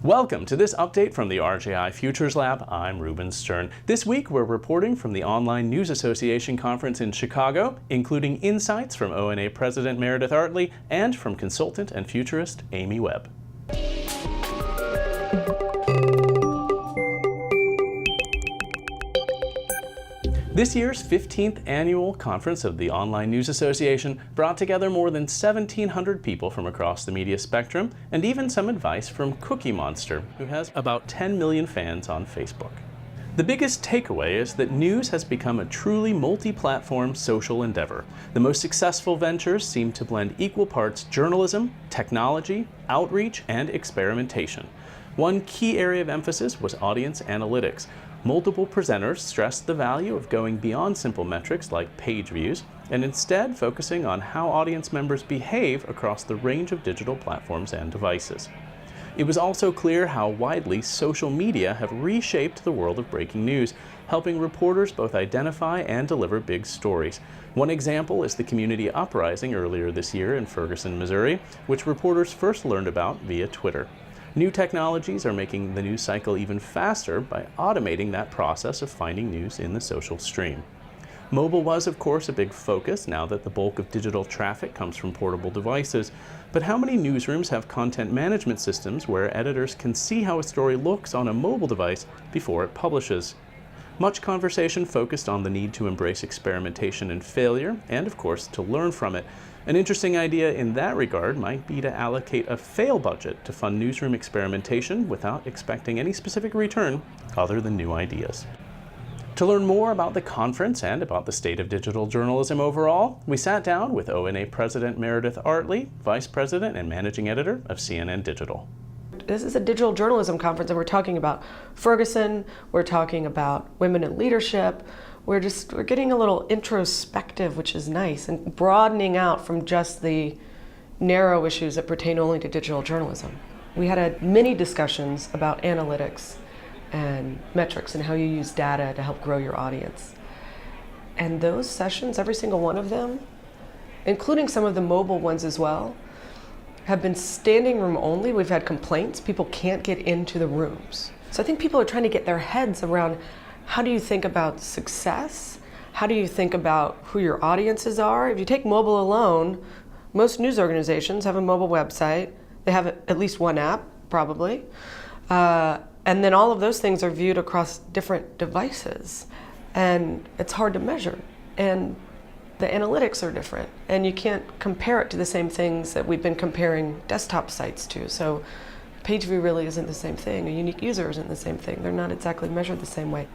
Welcome to this update from the RJI Futures Lab. I'm Ruben Stern. This week we're reporting from the Online News Association conference in Chicago, including insights from ONA President Meredith Artley and from consultant and futurist Amy Webb. This year's 15th annual conference of the Online News Association brought together more than 1,700 people from across the media spectrum, and even some advice from Cookie Monster, who has about 10 million fans on Facebook. The biggest takeaway is that news has become a truly multi-platform social endeavor. The most successful ventures seem to blend equal parts journalism, technology, outreach, and experimentation. One key area of emphasis was audience analytics. Multiple presenters stressed the value of going beyond simple metrics like page views and instead focusing on how audience members behave across the range of digital platforms and devices. It was also clear how widely social media have reshaped the world of breaking news, helping reporters both identify and deliver big stories. One example is the community uprising earlier this year in Ferguson, Missouri, which reporters first learned about via Twitter. New technologies are making the news cycle even faster by automating that process of finding news in the social stream. Mobile was, of course, a big focus now that the bulk of digital traffic comes from portable devices. But how many newsrooms have content management systems where editors can see how a story looks on a mobile device before it publishes? Much conversation focused on the need to embrace experimentation and failure, and of course, to learn from it. An interesting idea in that regard might be to allocate a fail budget to fund newsroom experimentation without expecting any specific return other than new ideas. To learn more about the conference and about the state of digital journalism overall, we sat down with ONA President Meredith Artley, Vice President and Managing Editor of CNN Digital. This is a digital journalism conference, and we're talking about Ferguson, we're talking about women in leadership, we're getting a little introspective, which is nice, and broadening out from just the narrow issues that pertain only to digital journalism. We had many discussions about analytics and metrics and how you use data to help grow your audience. And those sessions, every single one of them, including some of the mobile ones as well, have been standing room only. We've had complaints. People can't get into the rooms. So I think people are trying to get their heads around, how do you think about success? How do you think about who your audiences are? If you take mobile alone, most news organizations have a mobile website. They have at least one app, probably. And then all of those things are viewed across different devices. And it's hard to measure. And the analytics are different. And you can't compare it to the same things that we've been comparing desktop sites to. So page view really isn't the same thing. A unique user isn't the same thing. They're not exactly measured the same way.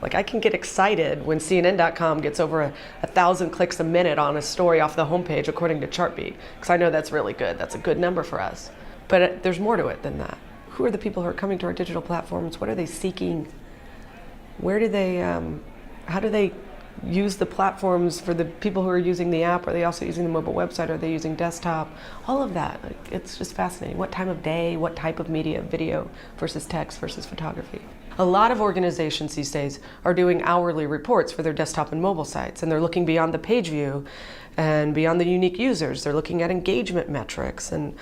Like, I can get excited when CNN.com gets over 1,000 clicks a minute on a story off the homepage according to Chartbeat, because I know that's really good. That's a good number for us. But there's more to it than that. Who are the people who are coming to our digital platforms? What are they seeking? Where do they, how do they use the platforms? For the people who are using the app, are they also using the mobile website? Are they using desktop? All of that, it's just fascinating. What time of day, what type of media, video versus text versus photography. A lot of organizations these days are doing hourly reports for their desktop and mobile sites, and they're looking beyond the page view and beyond the unique users. They're looking at engagement metrics, and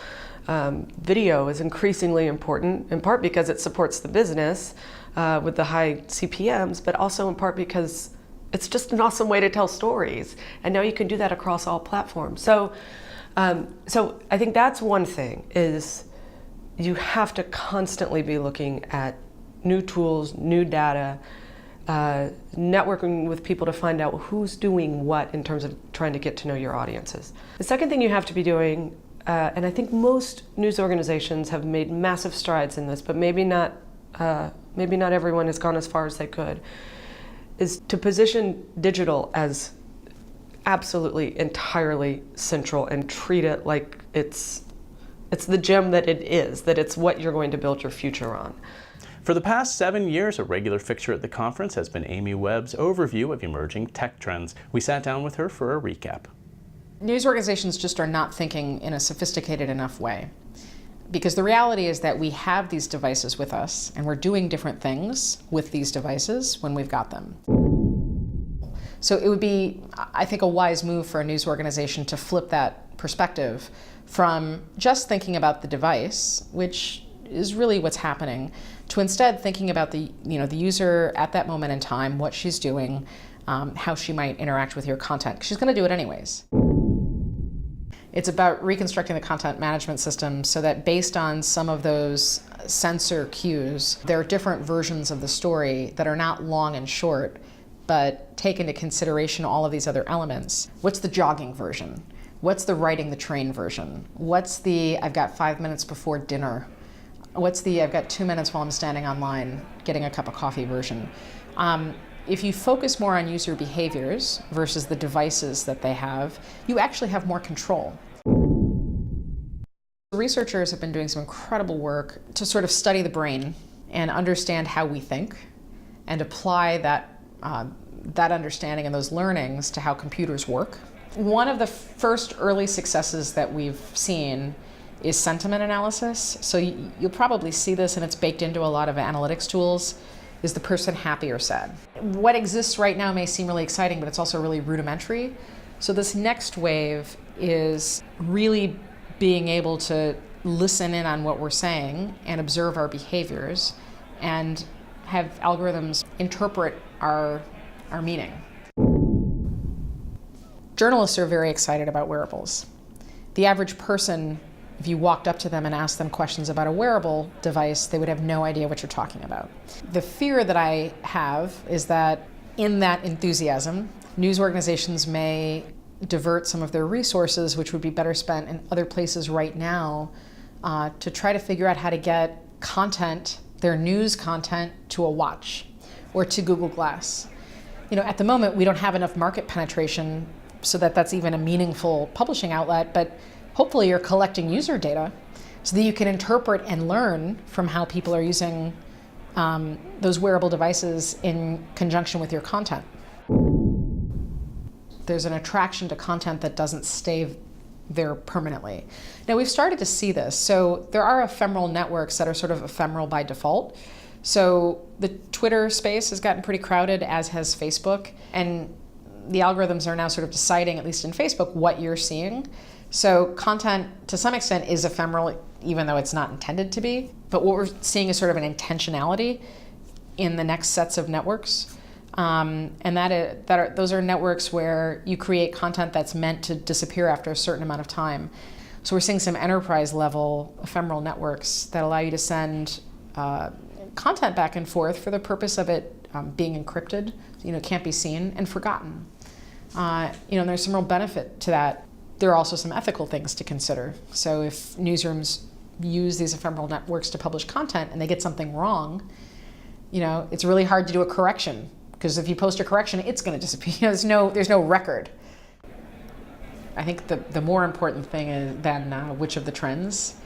video is increasingly important, in part because it supports the business with the high CPMs, but also in part because it's just an awesome way to tell stories. And now you can do that across all platforms. So I think that's one thing, is you have to constantly be looking at new tools, new data, networking with people to find out who's doing what in terms of trying to get to know your audiences. The second thing you have to be doing, and I think most news organizations have made massive strides in this, but maybe not everyone has gone as far as they could, is to position digital as absolutely entirely central and treat it like it's the gem that it is, that it's what you're going to build your future on. For the past 7 years, a regular fixture at the conference has been Amy Webb's overview of emerging tech trends. We sat down with her for a recap. News organizations just are not thinking in a sophisticated enough way. Because the reality is that we have these devices with us, and we're doing different things with these devices when we've got them. So it would be, I think, a wise move for a news organization to flip that perspective from just thinking about the device, which is really what's happening, to instead thinking about the user at that moment in time, what she's doing, how she might interact with your content. She's going to do it anyways. It's about reconstructing the content management system so that based on some of those sensor cues, there are different versions of the story that are not long and short, but take into consideration all of these other elements. What's the jogging version? What's the riding the train version? What's the I've got 5 minutes before dinner? What's the I've got 2 minutes while I'm standing online getting a cup of coffee version? If you focus more on user behaviors versus the devices that they have, you actually have more control. Researchers have been doing some incredible work to sort of study the brain and understand how we think and apply that understanding and those learnings to how computers work. One of the first early successes that we've seen is sentiment analysis. So you'll probably see this, and it's baked into a lot of analytics tools. Is the person happy or sad? What exists right now may seem really exciting, but it's also really rudimentary. So this next wave is really being able to listen in on what we're saying and observe our behaviors and have algorithms interpret our meaning. Journalists are very excited about wearables. The average person, if you walked up to them and asked them questions about a wearable device, they would have no idea what you're talking about. The fear that I have is that in that enthusiasm, news organizations may divert some of their resources, which would be better spent in other places right now, to try to figure out how to get content, their news content, to a watch or to Google Glass. At the moment, we don't have enough market penetration so that that's even a meaningful publishing outlet, but hopefully you're collecting user data so that you can interpret and learn from how people are using those wearable devices in conjunction with your content. There's an attraction to content that doesn't stay there permanently. Now, we've started to see this. So there are ephemeral networks that are sort of ephemeral by default. So the Twitter space has gotten pretty crowded, as has Facebook. And the algorithms are now sort of deciding, at least in Facebook, what you're seeing. So content, to some extent, is ephemeral, even though it's not intended to be. But what we're seeing is sort of an intentionality in the next sets of networks. And those are networks where you create content that's meant to disappear after a certain amount of time. So we're seeing some enterprise level ephemeral networks that allow you to send content back and forth for the purpose of it being encrypted, can't be seen and forgotten. And there's some real benefit to that. There are also some ethical things to consider. So if newsrooms use these ephemeral networks to publish content and they get something wrong, it's really hard to do a correction. Because if you post a correction, it's going to disappear. There's no record. I think the more important thing than which of the trends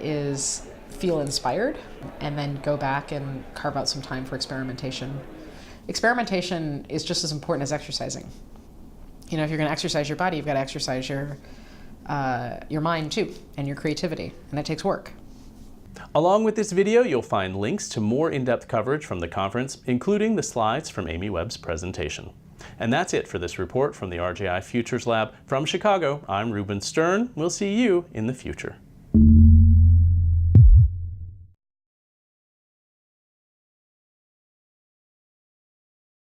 is feel inspired and then go back and carve out some time for experimentation. Experimentation is just as important as exercising. If you're going to exercise your body, you've got to exercise your mind too, and your creativity, and it takes work. Along with this video, you'll find links to more in-depth coverage from the conference, including the slides from Amy Webb's presentation. And that's it for this report from the RJI Futures Lab. From Chicago, I'm Ruben Stern. We'll see you in the future.